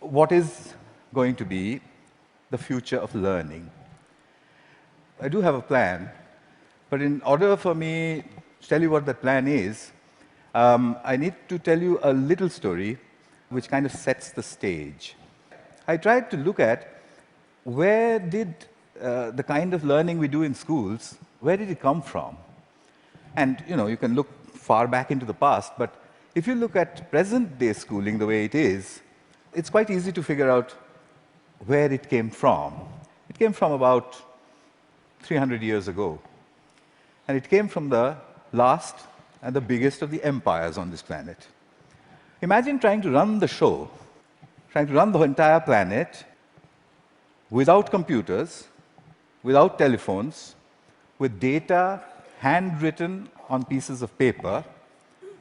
what is going to be the future of learning? I do have a plan, but in order for me to tell you what that plan is, I need to tell you a little story which kind of sets the stage. I tried to look at where did the kind of learning we do in schools, where did it come from? And you can look far back into the past, but if you look at present-day schooling the way it is, it's quite easy to figure out where it came from. It came from about 300 years ago. And it came from the last and the biggest of the empires on this planet. Imagine trying to run the show, trying to run the entire planet without computers, without telephones, with data handwritten on pieces of paper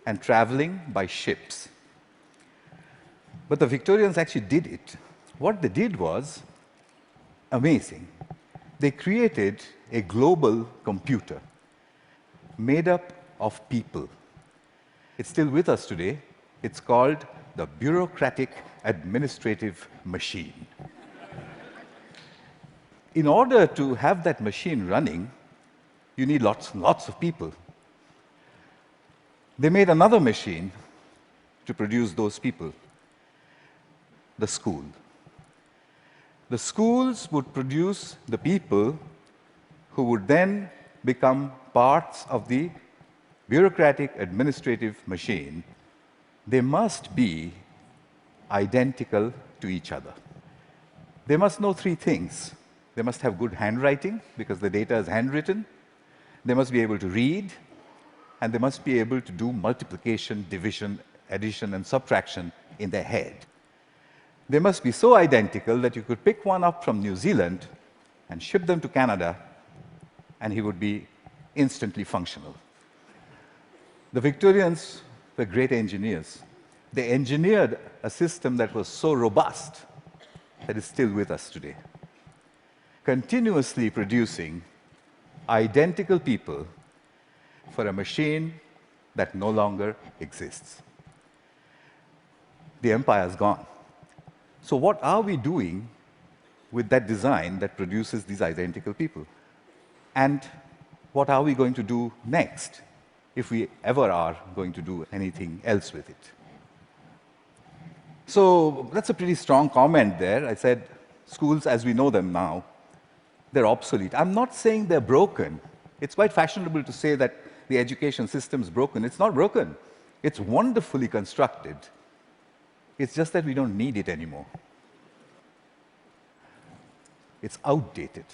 and traveling by ships. But the Victorians actually did it. What they did was amazing. They created a global computer made up of people. It's still with us today. It's called the bureaucratic administrative machine. In order to have that machine running, you need lots and lots of people. They made another machine to produce those people, the school. The schools would produce the people who would then become parts of the bureaucratic administrative machine. They must be identical to each other. They must know three things. They must have good handwriting, because the data is handwritten. They must be able to read, and they must be able to do multiplication, division, addition, and subtraction in their head. They must be so identical that you could pick one up from New Zealand and ship them to Canada, and he would be instantly functional. The Victorians were great engineers. They engineered a system that was so robust that is still with us today, continuously producing identical people for a machine that no longer exists. The empire's gone. So what are we doing with that design that produces these identical people? And what are we going to do next, if we ever are going to do anything else with it? So that's a pretty strong comment there. I said schools as we know them now, they're obsolete. I'm not saying they're broken. It's quite fashionable to say that the education system is broken. It's not broken. It's wonderfully constructed. It's just that we don't need it anymore. It's outdated.